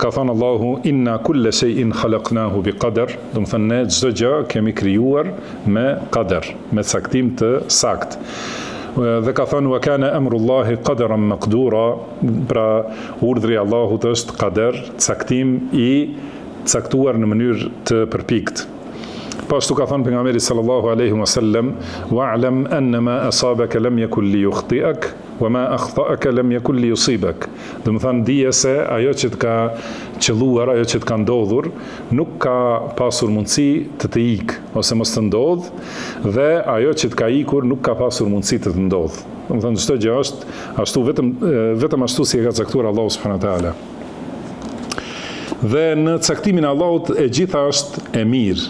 ka thënë Allahu inna kulla shay'in khalaqnahu biqadar, do të thënë ne çdo gjë kemi krijuar me qadar, me caktim të sakt. Dhe ka thënë wa kana amrullahi qadaran maqdura, pra urdhri i Allahut është qadar, caktim i caktuar në mënyrë të përpikt. Po ashtu ka thënë pejgamberi sallallahu alaihi wasallam wa'lam annama asabaka lam yakun li yukhti'ak wa ma akhta'aka lam yakun li yusibak. Do të thënë dije se ajo që të ka qelluar, ajo që të ka ndodhur, nuk ka pasur mundësi të ikë ose mos të ndodh, dhe ajo që të ka ikur nuk ka pasur mundësi të ndodh. Do të thënë çdo gjë është ashtu vetëm ashtu si e ka caktuar Allahu subhanahu wa taala. Dhe në caktimin e Allahut e gjitha është e mirë.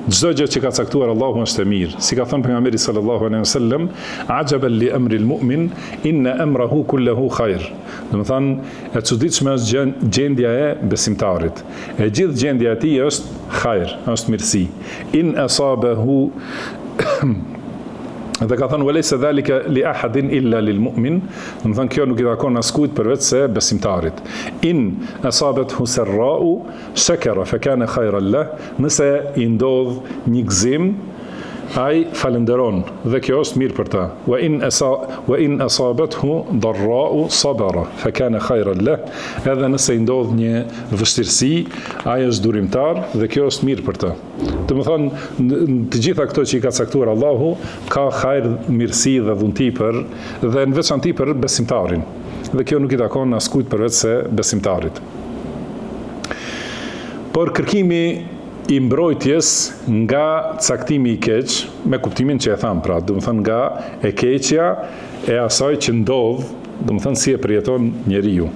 Çdo gjë që ka caktuar Allahu është e mirë. Si ka thënë pejgamberi sallallahu alaihi wasallam, ajaban li amri al-mu'min inna amrahu kulluhu khair. Do të thënë e çuditshme është gjendja e besimtarit. E gjithë gjendja e tij është khair, është mirësi. In asabahu dhe ka thënë walaysa dhalika li ahadin illa lil mu'min, do të thënë kjo nuk i takon askujt përveç se besimtarit. In asabathu sarra'u shakara fa kana khayran lah, nëse i ndodh një gëzim, ai falenderon dhe kjo është mirë për ta. Wa in asabathu darra'u sabara fa kana khayran lah, edhe nëse i ndodh një vështirësi, ai është durimtar dhe kjo është mirë për ta. Do të thonë të gjitha këto që i ka caktuar Allahu ka hajër, mirësi dhe dhunti dhe në veçanti për besimtarin. Dhe kjo nuk i takon askujt përveç se besimtarit. Por kërkimi i mbrojtjes nga caktimi i keq, me kuptimin që e tham, pra, do të thënë nga e keqja e asaj që ndodh, do të thënë si e përjeton njeriu.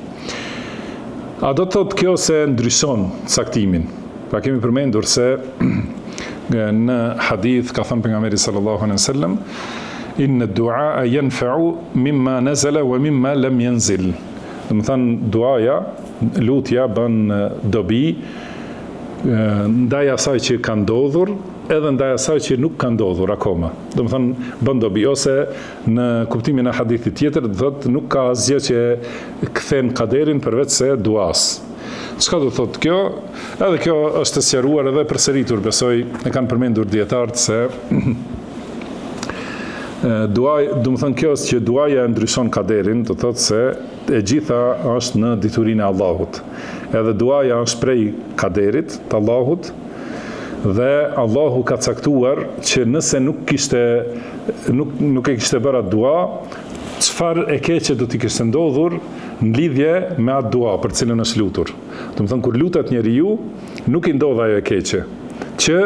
A do të thotë kjo se ndryshon caktimin? Pra kemi përmendur se në hadith ka thënë pejgamberi sallallahu alaihi wasallam inna ad-du'a yanfa'u mimma nazala wa mimma lam yanzil. Do të thënë duaja, lutja bën dobi ndaj asaj që ka ndodhur edhe ndaj asaj që nuk ka ndodhur akoma. Do të thënë bën dobi, ose në kuptimin e hadithit tjetër do thotë nuk ka asgjë që kthen kaderin përveç se duas. Çka do thotë kjo? Edhe kjo është sqaruar edhe përsëritur, besoj e kanë përmendur dietarët se duaj, do të thënë kjo është që duaja ndryshon kaderin, do thotë se e gjitha është në diturinë e Allahut. Edhe duaja është prej kaderit të Allahut, dhe Allahu ka caktuar që nëse nuk e kishte bërë atë dua, çfarë e keqe do t'i kishte ndodhur në lidhje me atë dua për cilën është lutur. Do të thënë kur lutet njeriu, nuk i ndodh ajo e keqe, që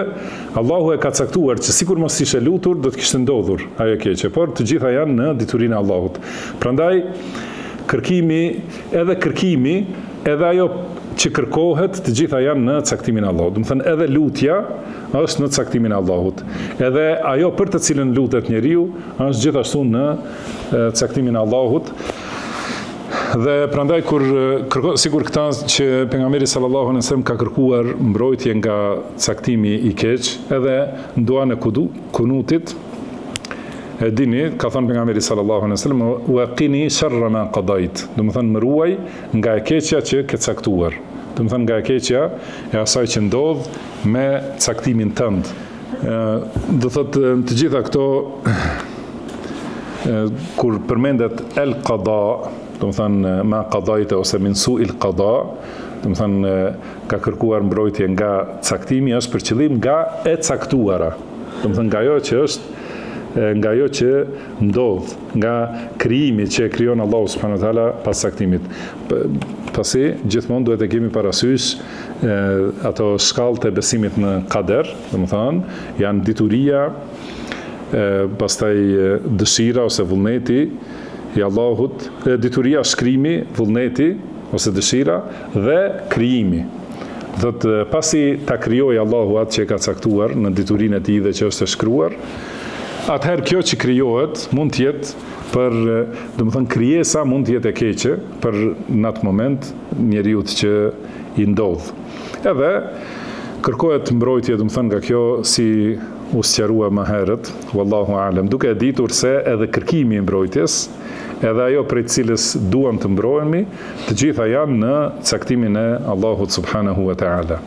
Allahu e ka caktuar që sikur mos ishte lutur do të kishte ndodhur ajo e keqe, por të gjitha janë në diturinë e Allahut. Prandaj kërkimi, edhe ajo që kërkohet, të gjitha janë në caktimin e Allahut. Do të thënë edhe lutja është në caktimin e Allahut. Edhe ajo për të cilën lutet njeriu është gjithashtu në caktimin e Allahut. Dhe prandaj sikur këta që pejgamberi sallallahu alaihi wasallam ka kërkuar mbrojtje nga caktimi i keq, edhe në duan e kunutit, e dini, ka thënë pejgamberi sallallahu alaihi wasallam wa qini sharra ma qadait. Do të thënë më ruaj nga e keqja që ke caktuar. Do të thënë nga e keqja e asaj që ndodh me caktimin tënd. Do thotë të gjitha këto kur përmendet el qada, do të thënë ma qadaita ose min su'il qada, do të thënë ka kërkuar mbrojtje nga caktimi, është për qëllim nga e caktuara. Do të thënë nga ajo që ndodh, nga krijimi që e krijon Allahu subhanahu wa taala pas caktimit. Pasi gjithmonë duhet të kemi parasysh ato shkallët e besimit në qader, do të thënë janë dituria, pastaj dëshira ose vullneti i Allahut, dituria, shkrimi, vullneti ose dëshira dhe krijimi. Do të pasi ta krijojë Allahu atë që e ka caktuar në diturinë e tij dhe që është e shkruar, atëherë kjo që krijohet mund të jetë për, do të thënë krijesa mund të jetë e keqe për në atë moment njeriu që i ndodh. Edhe kërkohet mbrojtje, do të thënë nga kjo, si u sqarua më herët, wallahu alem, duke e ditur se edhe kërkimi i mbrojtjes edhe ajo prej cilës duam të mbrohemi, të gjitha janë në caktimin e Allahut subhanahu wa ta'ala.